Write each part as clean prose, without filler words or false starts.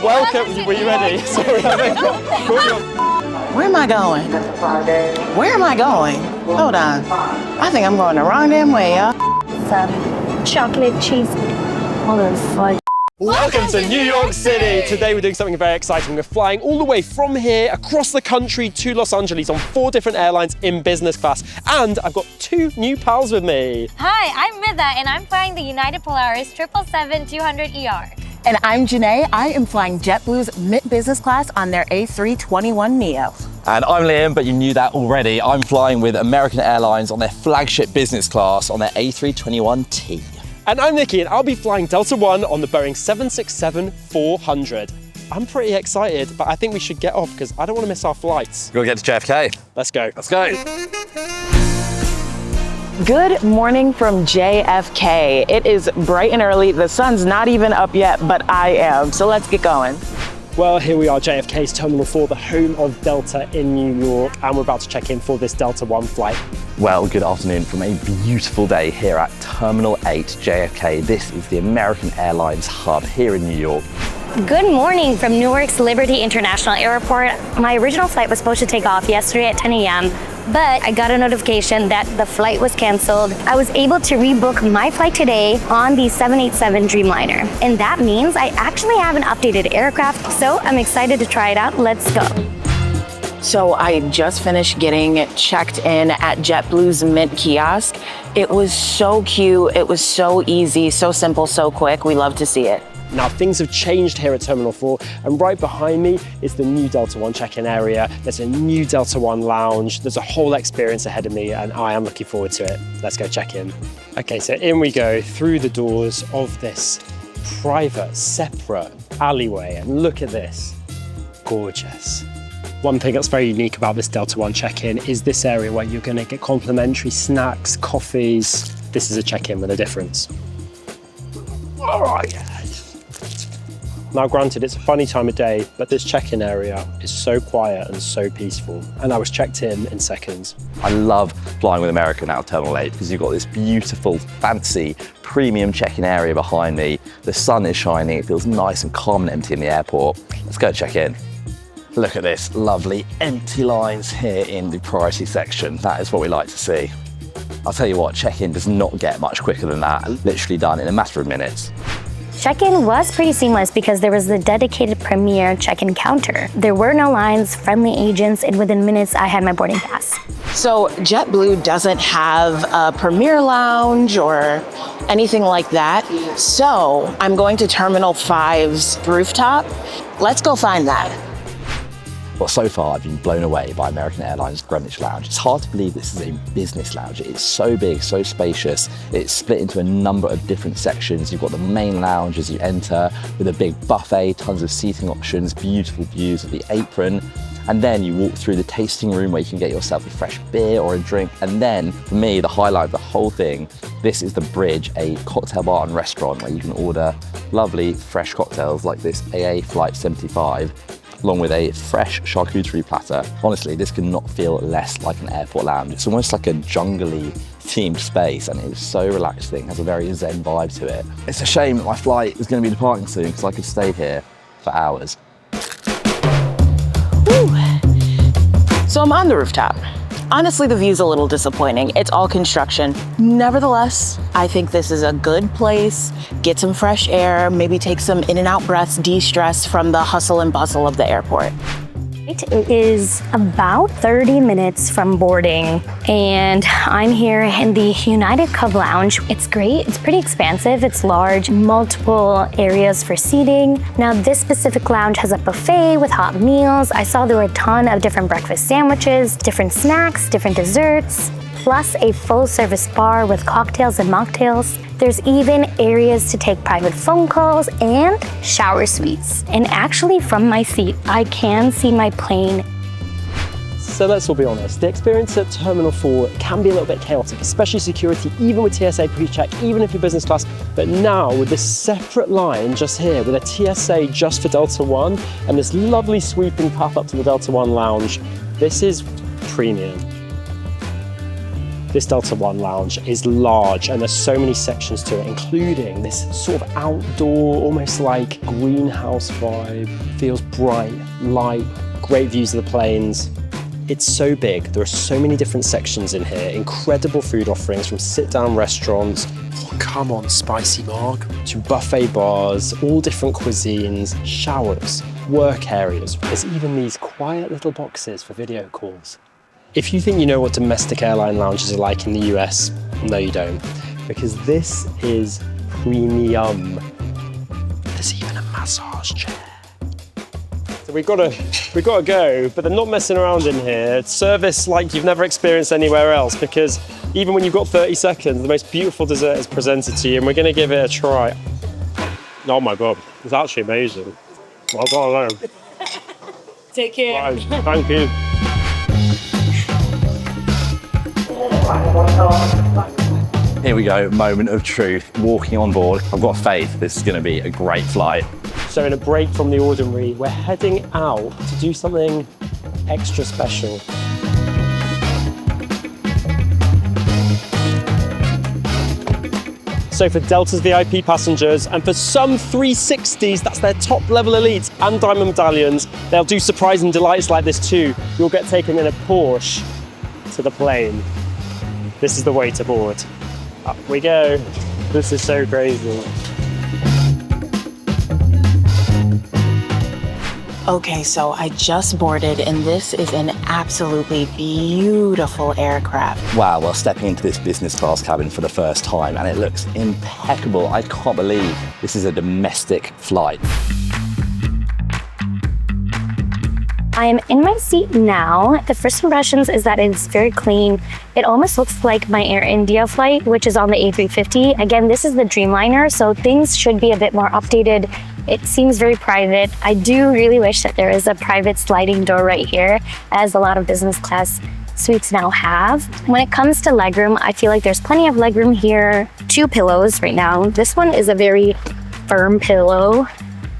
Welcome. Were you ready? Sorry, Where am I going? Where am I going? Hold on. I think I'm going the wrong damn way, y'all. Some chocolate cheese. All those fudge. Welcome to New York City. Today we're doing something very exciting. We're flying all the way from here across the country to Los Angeles on 4 different airlines in business class. And I've got 2 new pals with me. Hi, I'm Medha and I'm flying the United Polaris 777-200ER. And I'm Janae. I am flying JetBlue's mid-business class on their A321neo. And I'm Liam, but you knew that already. I'm flying with American Airlines on their flagship business class on their A321T. And I'm Nicky, and I'll be flying Delta One on the Boeing 767-400. I'm pretty excited, but I think we should get off because I don't want to miss our flights. We're gonna get to JFK. Let's go. Let's go. Good morning from JFK. It is bright and early. The sun's not even up yet, but I am. So let's get going. Well, here we are, JFK's Terminal 4, the home of Delta in New York, and we're about to check in for this Delta One flight. Well, good afternoon from a beautiful day here at Terminal 8 JFK. This is the American Airlines hub here in New York. Good morning from Newark's Liberty International Airport. My original flight was supposed to take off yesterday at 10 a.m., but I got a notification that the flight was canceled. I was able to rebook my flight today on the 787 Dreamliner. And that means I actually have an updated aircraft, so I'm excited to try it out. Let's go. So I just finished getting checked in at JetBlue's Mint kiosk. It was so cute. It was so easy, so simple, so quick. We love to see it. Now, things have changed here at Terminal 4, and right behind me is the new Delta One check-in area. There's a new Delta One lounge. There's a whole experience ahead of me, and I am looking forward to it. Let's go check in. Okay, so in we go through the doors of this private, separate alleyway, and look at this. Gorgeous. One thing that's very unique about this Delta One check-in is this area where you're going to get complimentary snacks, coffees. This is a check-in with a difference. All right. Now, granted, it's a funny time of day, but this check-in area is so quiet and so peaceful. And I was checked in seconds. I love flying with American out of Terminal 8 because you've got this beautiful, fancy, premium check-in area behind me. The sun is shining, it feels nice and calm and empty in the airport. Let's go check in. Look at this, lovely empty lines here in the priority section. That is what we like to see. I'll tell you what, check-in does not get much quicker than that. Literally done in a matter of minutes. Check-in was pretty seamless because there was the dedicated premier check-in counter. There were no lines, friendly agents, and within minutes I had my boarding pass. So JetBlue doesn't have a premier lounge or anything like that. So I'm going to Terminal 5's rooftop. Let's go find that. Well, so far I've been blown away by American Airlines Greenwich Lounge. It's hard to believe this is a business lounge. It's so big, so spacious. It's split into a number of different sections. You've got the main lounge as you enter with a big buffet, tons of seating options, beautiful views of the apron. And then you walk through the tasting room where you can get yourself a fresh beer or a drink. And then, for me, the highlight of the whole thing, this is the Bridge, a cocktail bar and restaurant where you can order lovely, fresh cocktails like this AA Flight 75, along with a fresh charcuterie platter. Honestly, this could not feel less like an airport lounge. It's almost like a jungly themed space, and it's so relaxing, has a very zen vibe to it. It's a shame that my flight is going to be departing soon because I could stay here for hours. Woo. So I'm on the rooftop. Honestly, the view's a little disappointing. It's all construction. Nevertheless, I think this is a good place. Get some fresh air, maybe take some in and out breaths, de-stress from the hustle and bustle of the airport. It is about 30 minutes from boarding, and I'm here in the United Cub Lounge. It's great, it's pretty expansive, it's large, multiple areas for seating. Now, this specific lounge has a buffet with hot meals. I saw there were a ton of different breakfast sandwiches, different snacks, different desserts, plus a full-service bar with cocktails and mocktails. There's even areas to take private phone calls and shower suites. And actually, from my seat, I can see my plane. So let's all be honest, the experience at Terminal 4 can be a little bit chaotic, especially security, even with TSA pre-check, even if you're business class. But now with this separate line just here, with a TSA just for Delta One, and this lovely sweeping path up to the Delta One lounge, this is premium. This Delta One lounge is large and there's so many sections to it, including this sort of outdoor, almost like greenhouse vibe. Feels bright, light, great views of the planes. It's so big, there are so many different sections in here, incredible food offerings from sit-down restaurants, oh, come on, spicy Marg, to buffet bars, all different cuisines, showers, work areas. There's even these quiet little boxes for video calls. If you think you know what domestic airline lounges are like in the US, no you don't, because this is premium. There's even a massage chair. So we've got to go, but they're not messing around in here. It's service like you've never experienced anywhere else, because even when you've got 30 seconds, the most beautiful dessert is presented to you, and we're going to give it a try. Oh my God, it's actually amazing. I've got to go. Take care. Right, thank you. Here we go, moment of truth. Walking on board, I've got faith this is going to be a great flight. So in a break from the ordinary, we're heading out to do something extra special. So for Delta's VIP passengers, and for some 360s, that's their top level elites and diamond medallions, they'll do surprising delights like this too. You'll get taken in a Porsche to the plane. This is the way to board. Up we go. This is so crazy. Okay, so I just boarded and this is an absolutely beautiful aircraft. Wow, well, stepping into this business class cabin for the first time and it looks impeccable. I can't believe this is a domestic flight. I am in my seat now. The first impressions is that it's very clean. It almost looks like my Air India flight, which is on the A350. Again, this is the Dreamliner, so things should be a bit more updated. It seems very private. I do really wish that there is a private sliding door right here, as a lot of business class suites now have. When it comes to legroom, I feel like there's plenty of legroom here. 2 pillows right now. This one is a very firm pillow.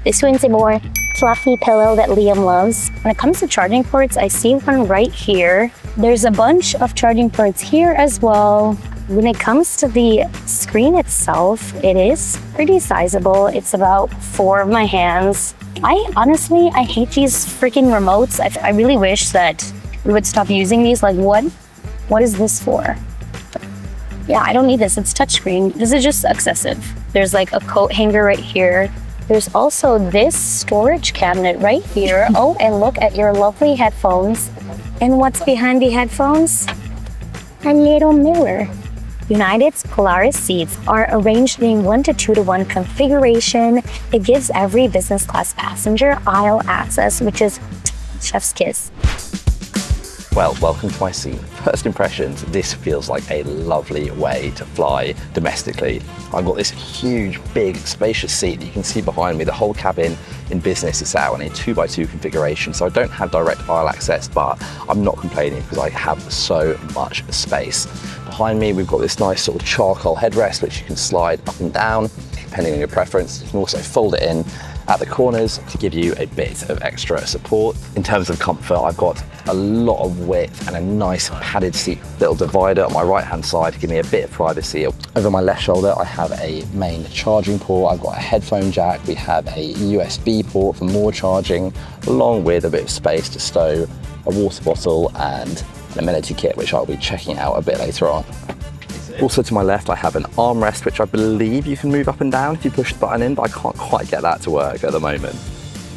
This one's a more fluffy pillow that Liam loves. When it comes to charging ports, I see one right here. There's a bunch of charging ports here as well. When it comes to the screen itself, it is pretty sizable. It's about 4 of my hands. I hate these freaking remotes. I really wish that we would stop using these. Like, what is this for? Yeah, I don't need this. It's touchscreen. This is just excessive. There's like a coat hanger right here. There's also this storage cabinet right here. Oh, and look at your lovely headphones. And what's behind the headphones? A little mirror. United's Polaris seats are arranged in 1:2:1 configuration. It gives every business class passenger aisle access, which is chef's kiss. Well, welcome to my seat. First impressions, this feels like a lovely way to fly domestically. I've got this huge, big, spacious seat that you can see behind me. The whole cabin in business is out in a 2x2 configuration, so I don't have direct aisle access, but I'm not complaining because I have so much space. Behind me, we've got this nice sort of charcoal headrest, which you can slide up and down, depending on your preference. You can also fold it in at the corners to give you a bit of extra support. In terms of comfort, I've got a lot of width and a nice padded seat, little divider on my right hand side to give me a bit of privacy. Over my left shoulder, I have a main charging port. I've got a headphone jack. We have a USB port for more charging, along with a bit of space to stow a water bottle and an Amenity Kit, which I'll be checking out a bit later on. Also to my left, I have an armrest, which I believe you can move up and down if you push the button in, but I can't quite get that to work at the moment.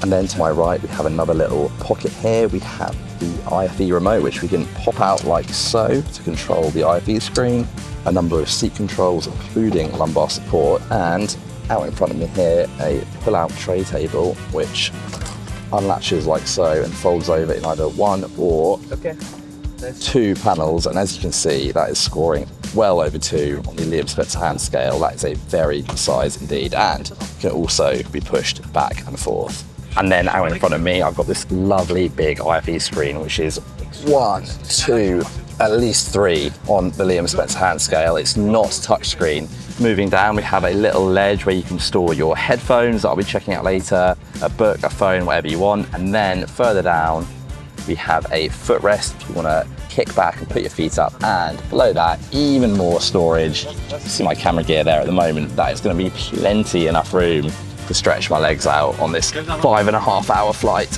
And then to my right, we have another little pocket here. We have the IFE remote, which we can pop out like so to control the IFE screen. A number of seat controls, including lumbar support, and out in front of me here, a pull-out tray table, which unlatches like so and folds over in either 1 or 2 panels. And as you can see, that is scoring well over 2 on the Liam Spencer hand scale. That is a very good size indeed, and can also be pushed back and forth. And then out in front of me, I've got this lovely big IFE screen, which is 1, 2, at least 3 on the Liam Spencer hand scale. It's not touchscreen. Moving down, we have a little ledge where you can store your headphones that I'll be checking out later, a book, a phone, whatever you want. And then further down, we have a footrest if you want to kick back and put your feet up, and below that, even more storage. See my camera gear there at the moment. That is going to be plenty enough room to stretch my legs out on this 5.5-hour flight.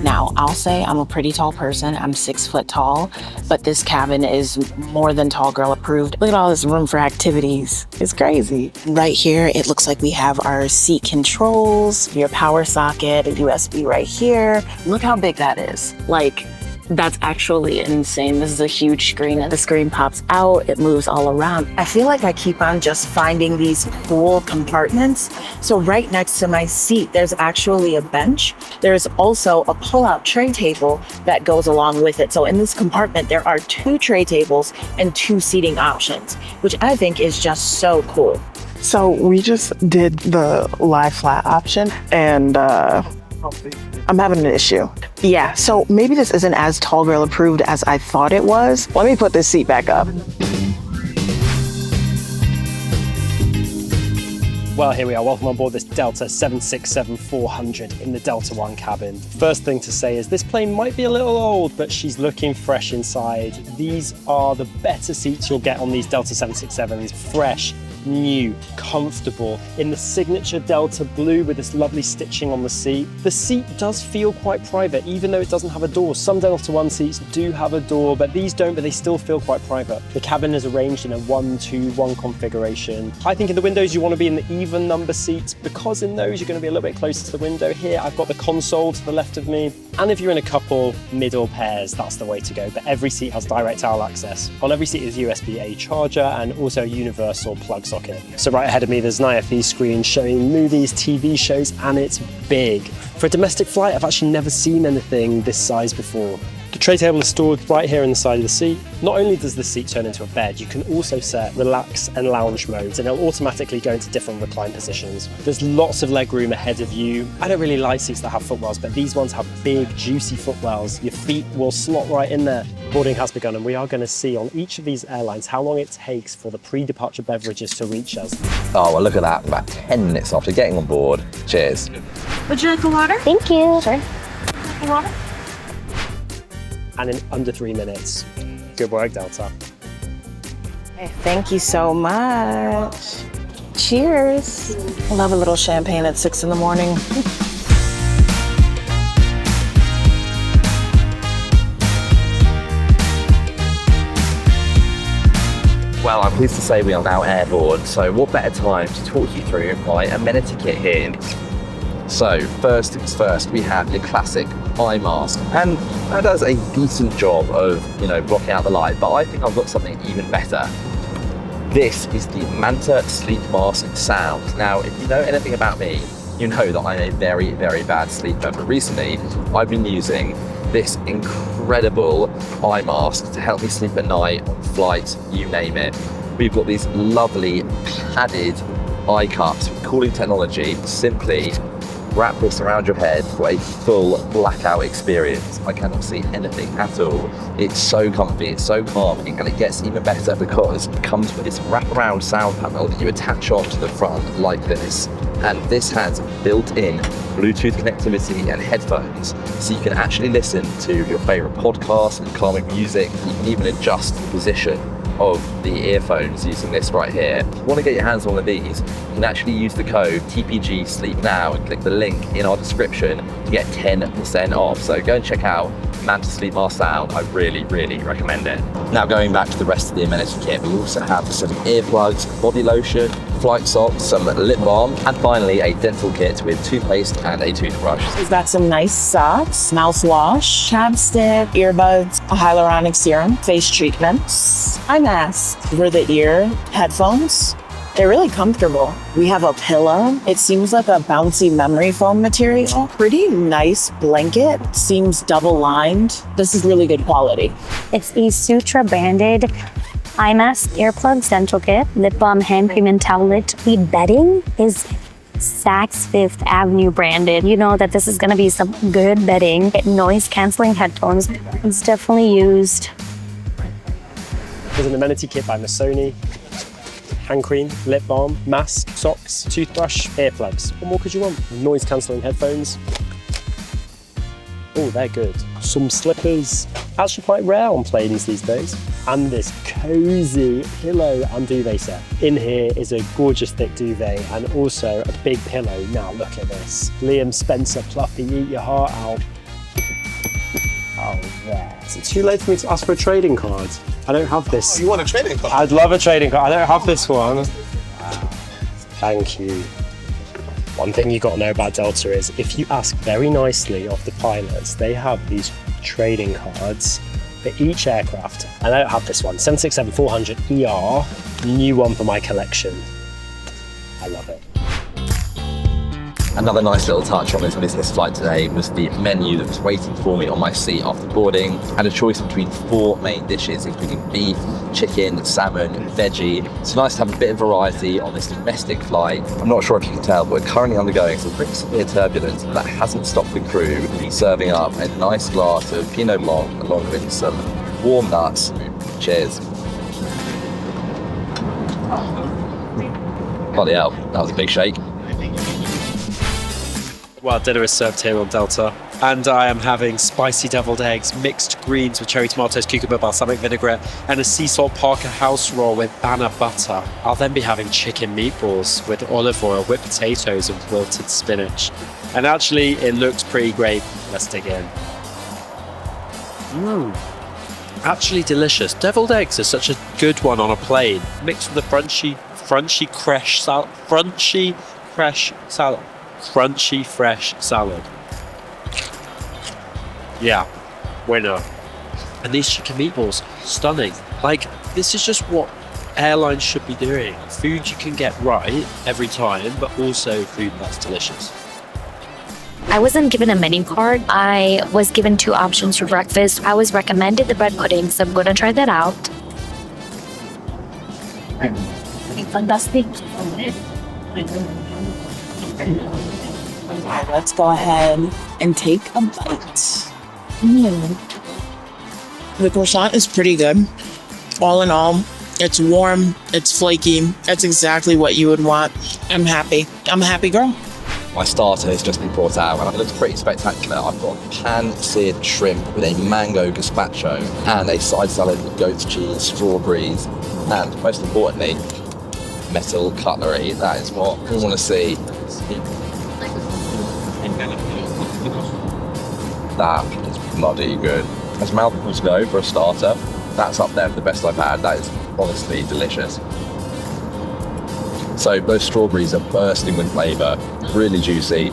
Now, I'll say I'm a pretty tall person. I'm 6 foot tall, but this cabin is more than tall girl approved. Look at all this room for activities. It's crazy. Right here, it looks like we have our seat controls, your power socket, a USB right here. Look how big that is. Like, that's actually insane. This is a huge screen, and the screen pops out, it moves all around. I feel like I keep on just finding these cool compartments. So right next to my seat, there's actually a bench. There's also a pull-out tray table that goes along with it. So in this compartment, there are 2 tray tables and 2 seating options, which I think is just so cool. So we just did the lie flat option, and I'm having an issue. Yeah, so maybe this isn't as tall girl approved as I thought it was. Let me put this seat back up. Well, here we are. Welcome on board this Delta 767-400 in the Delta One cabin. First thing to say is this plane might be a little old, but she's looking fresh inside. These are the better seats you'll get on these Delta 767s. Fresh, new, comfortable, in the signature Delta blue with this lovely stitching on the seat. The seat does feel quite private, even though it doesn't have a door. Some Delta One seats do have a door, but these don't, but they still feel quite private. The cabin is arranged in a 1-2-1 configuration. I think in the windows you want to be in the even number seats, because in those you're going to be a little bit closer to the window. Here I've got the console to the left of me, and if you're in a couple, middle pairs, that's the way to go. But every seat has direct aisle access. On every seat is USB-A charger and also a universal plug socket. So right ahead of me there's an IFE screen showing movies, TV shows, and it's big. For a domestic flight, I've actually never seen anything this size before. The tray table is stored right here in the side of the seat. Not only does the seat turn into a bed, you can also set relax and lounge modes, and it'll automatically go into different recline positions. There's lots of leg room ahead of you. I don't really like seats that have footwells, but these ones have big, juicy footwells. Your feet will slot right in there. Boarding has begun, and we are going to see on each of these airlines how long it takes for the pre-departure beverages to reach us. Oh, well, look at that. About 10 minutes after getting on board. Cheers. Would you like a water? Thank you. Sure. Water? And in under 3 minutes. Good work, Delta. Hey, thank you so much. Cheers. I love a little champagne at 6 in the morning. Well, I'm pleased to say we are now airborne, so what better time to talk you through my amenity kit here. So, first things first, we have your classic eye mask, and that does a decent job of, blocking out the light, but I think I've got something even better. This is the Manta Sleep Mask Sound. Now, if you know anything about me, you know that I'm a very, very bad sleeper, but recently I've been using this incredible eye mask to help me sleep at night, on flights, you name it. We've got these lovely padded eye cups with cooling technology. Simply wrap this around your head for a full blackout experience. I cannot see anything at all. It's so comfy, it's so calming, and it gets even better because it comes with this wraparound sound panel that you attach onto the front like this. And this has built-in Bluetooth connectivity and headphones, so you can actually listen to your favorite podcasts and calming music. You can even adjust the position of the earphones using this right here. If you want to get your hands on one of these, you can actually use the code TPG Sleep Now and click the link in our description to get 10% off. So go and check out Manta Sleep Mask Sound. I really, really recommend it. Now going back to the rest of the amenity kit, we also have some earplugs, body lotion, flight socks, some lip balm, and finally a dental kit with toothpaste and a toothbrush. We've got some nice socks, mouthwash, chapstick, earbuds, a hyaluronic serum, face treatments, eye mask for the ear, headphones. They're really comfortable. We have a pillow. It seems like a bouncy memory foam material. Pretty nice blanket. Seems double lined. This is really good quality. It's a Sutra branded eye mask, earplugs, dental kit, lip balm, hand cream, and towelette. The bedding is Saks Fifth Avenue branded. You know that this is gonna be some good bedding. Noise canceling headphones. It's definitely used. There's an amenity kit by Missoni. Hand cream, lip balm, mask, socks, toothbrush, earplugs. What more could you want? Noise cancelling headphones. Oh, they're good. Some slippers, actually quite rare on planes these days. And this cozy pillow and duvet set. In here is a gorgeous thick duvet and also a big pillow. Now look at this. Liam Spencer Fluffy, eat your heart out. Oh, there. Is it too late for me to ask for a trading card? I don't have this. You want a trading card? I'd love a trading card. I don't have this one. Wow. Thank you. One thing you got to know about Delta is if you ask very nicely of the pilots, they have these trading cards for each aircraft. And I don't have this one, 767-400ER, new one for my collection. I love it. Another nice little touch on this business flight today was the menu that was waiting for me on my seat after boarding. I had a choice between 4 main dishes, including beef, chicken, salmon, and veggie. It's nice to have a bit of variety on this domestic flight. I'm not sure if you can tell, but we're currently undergoing some pretty severe turbulence that hasn't stopped the crew serving up a nice glass of Pinot Blanc along with some warm nuts. Cheers. Bloody hell, that was a big shake. Well, dinner is served here on Delta, and I am having spicy deviled eggs, mixed greens with cherry tomatoes, cucumber, balsamic vinaigrette, and a sea salt Parker house roll with banana butter. I'll then be having chicken meatballs with olive oil, whipped potatoes, and wilted spinach. And actually, it looks pretty great. Let's dig in. Actually delicious. Deviled eggs are such a good one on a plane, mixed with a crunchy fresh salad. Yeah, winner. And these chicken meatballs, stunning. Like, this is just what airlines should be doing. Food you can get right every time, but also food that's delicious. I wasn't given a menu card. I was given 2 options for breakfast. I was recommended the bread pudding, so I'm gonna try that out. Fantastic. Let's go ahead and take a bite. The croissant is pretty good. All in all, it's warm, it's flaky. That's exactly what you would want. I'm happy. I'm a happy girl. My starter has just been brought out and it looks pretty spectacular. I've got pan-seared shrimp with a mango gazpacho and a side salad with goat's cheese, strawberries, and most importantly, metal cutlery. That is what we want to see. That is bloody good. As mouthfuls go for a starter, that's up there for the best I've had. That is honestly delicious. So those strawberries are bursting with flavour, really juicy.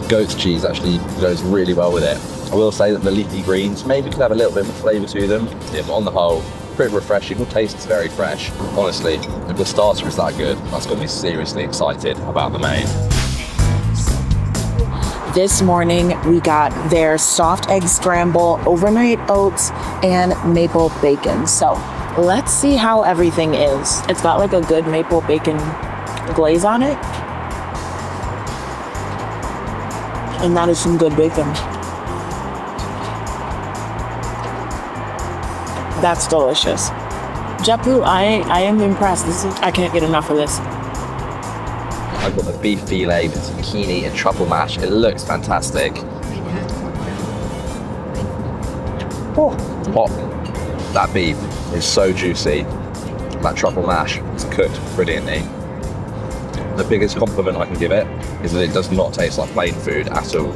Goat's cheese actually goes really well with it. I will say that the leafy greens maybe could have a little bit of flavour to them. Yeah, but on the whole, pretty refreshing. The taste is very fresh. Honestly, if the starter is that good, that's got me seriously excited about the main. This morning, we got their soft egg scramble, overnight oats, and maple bacon. So let's see how everything is. It's got like a good maple bacon glaze on it. And that is some good bacon. That's delicious. JetBlue, I am impressed. I can't get enough of this. I've got the beef filet with zucchini and truffle mash. It looks fantastic. Oh, that beef is so juicy. That truffle mash is cooked brilliantly. The biggest compliment I can give it is that it does not taste like plain food at all.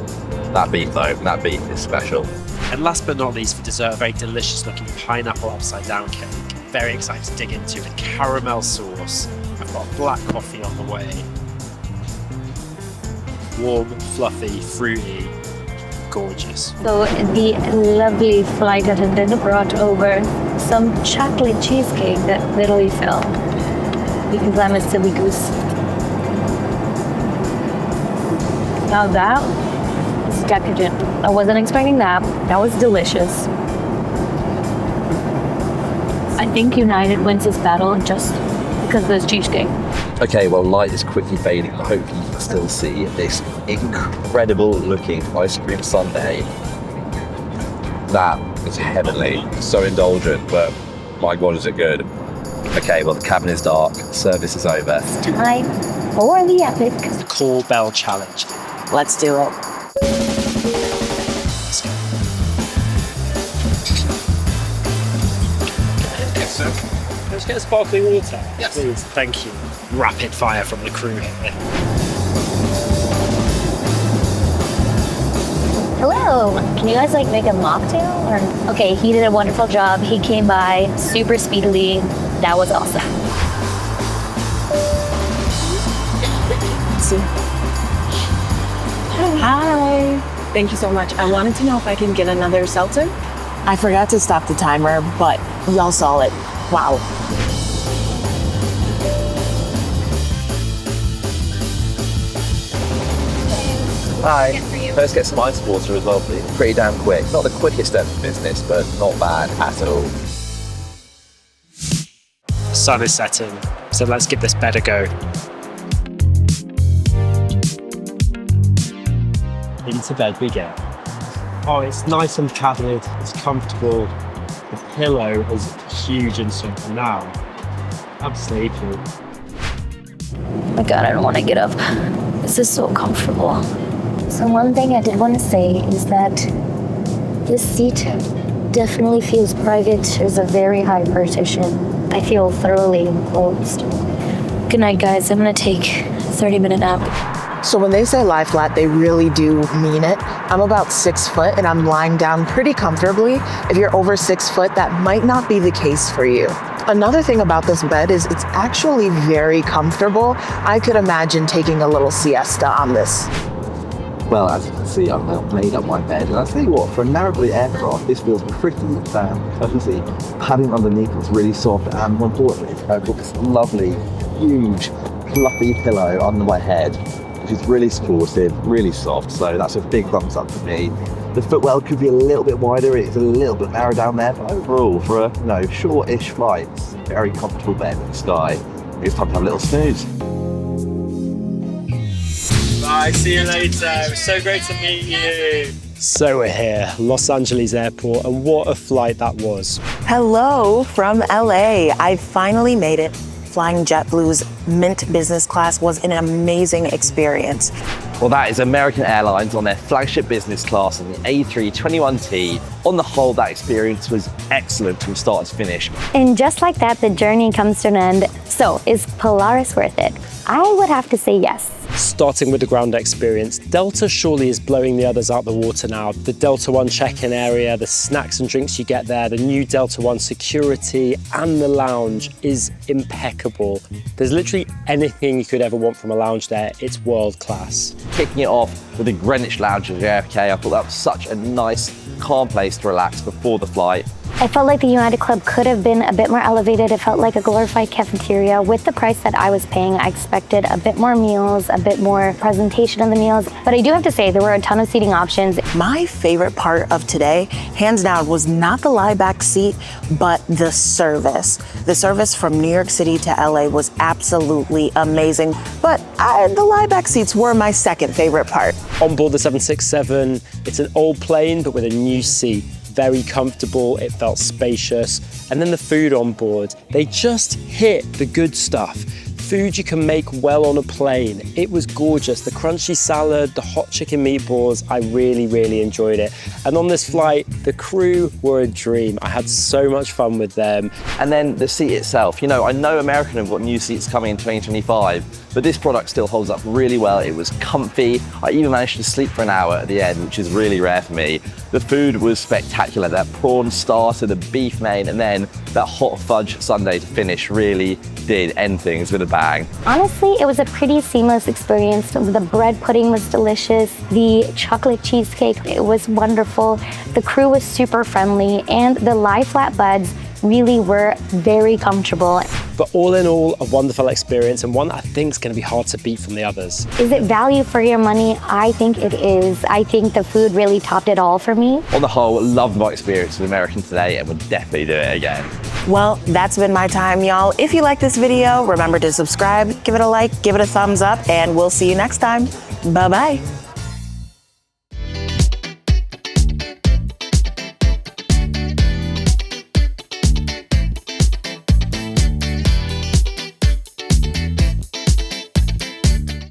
That beef though, that beef is special. And last but not least, for dessert, a very delicious looking pineapple upside down cake. Very excited to dig into the caramel sauce. I've got black coffee on the way. Warm, fluffy, fruity, gorgeous. So the lovely flight attendant brought over some chocolate cheesecake that literally fell because I'm a silly goose. Now that is decadent. I wasn't expecting that. That was delicious. I think United wins this battle just because of this cheesecake. Okay, well, light is quickly fading, but hopefully you can still see this incredible looking ice cream sundae. That is heavenly. So indulgent, but my God, is it good. Okay, well, the cabin is dark, service is over. Time for the epic. The Call Bell Challenge. Let's do it. Let's go. sir. Let's get a sparkling water. Yes. Please, thank you. Rapid fire from the crew here. Hello. Can you guys like make a mocktail? Or okay, he did a wonderful job. He came by super speedily. That was awesome. Hi. Thank you so much. I wanted to know if I can get another seltzer. I forgot to stop the timer, but y'all saw it. Wow. Hi. Let's get some ice water as well, please. Pretty damn quick. Not the quickest ever business, but not bad at all. The sun is setting, so let's give this bed a go. Into bed we go. Oh, it's nice and padded, it's comfortable. The pillow is huge and soft now. I'm sleeping. Oh my God, I don't want to get up. This is so comfortable. So one thing I did want to say is that this seat definitely feels private. There's a very high partition. I feel thoroughly enclosed. Good night, guys. I'm gonna take a 30-minute nap. So when they say lie flat, they really do mean it. I'm about 6 foot and I'm lying down pretty comfortably. If you're over 6 foot, that might not be the case for you. Another thing about this bed is it's actually very comfortable. I could imagine taking a little siesta on this. Well, as you can see, I've now made up my bed, and I'll tell you what, for a narrow-body aircraft, this feels pretty cozy. Padding underneath is really soft, and more importantly, I've got this lovely, huge, fluffy pillow under my head, which is really supportive, really soft, so that's a big thumbs up for me. The footwell could be a little bit wider, it's a little bit narrow down there, but overall, for a short-ish flight, it's a very comfortable bed in the sky. It's time to have a little snooze. Bye, see you later. It was so great to meet you. So we're here, Los Angeles Airport, and what a flight that was. Hello from LA. I finally made it. Flying JetBlue's Mint business class was an amazing experience. Well, that is American Airlines on their flagship business class on the A321T. On the whole, that experience was excellent from start to finish. And just like that, the journey comes to an end. So is Polaris worth it? I would have to say yes. Starting with the ground experience, Delta surely is blowing the others out the water now. The Delta One check-in area, the snacks and drinks you get there, the new Delta One security and the lounge is impeccable. There's literally anything you could ever want from a lounge there. It's world class. Kicking it off with the Greenwich Lounge at JFK, I thought that was such a nice, calm place to relax before the flight. I felt like the United Club could have been a bit more elevated. It felt like a glorified cafeteria. With the price that I was paying, I expected a bit more meals, a bit more presentation of the meals. But I do have to say, there were a ton of seating options. My favorite part of today, hands down, was not the lie back seat, but the service. The service from New York City to LA was absolutely amazing. But the lie back seats were my second favorite part. On board the 767, it's an old plane, but with a new seat. Very comfortable, it felt spacious. And then the food on board, they just hit the good stuff. Food you can make well on a plane. It was gorgeous. The crunchy salad, the hot chicken meatballs, I really, really enjoyed it. And on this flight, the crew were a dream. I had so much fun with them. And then the seat itself. You know, I know American have got new seats coming in 2025, but this product still holds up really well. It was comfy. I even managed to sleep for an hour at the end, which is really rare for me. The food was spectacular. That prawn starter, the beef main, and then that hot fudge sundae to finish really did end things with a bang. Honestly, it was a pretty seamless experience. The bread pudding was delicious. The chocolate cheesecake, it was wonderful. The crew was super friendly, and the lie flat beds really were very comfortable. But all in all, a wonderful experience, and one that I think is going to be hard to beat from the others. Is it value for your money? I think it is. I think the food really topped it all for me. On the whole, loved my experience with American today and would definitely do it again. Well, that's been my time, y'all. If you like this video, remember to subscribe, give it a like, give it a thumbs up, and we'll see you next time. Bye-bye.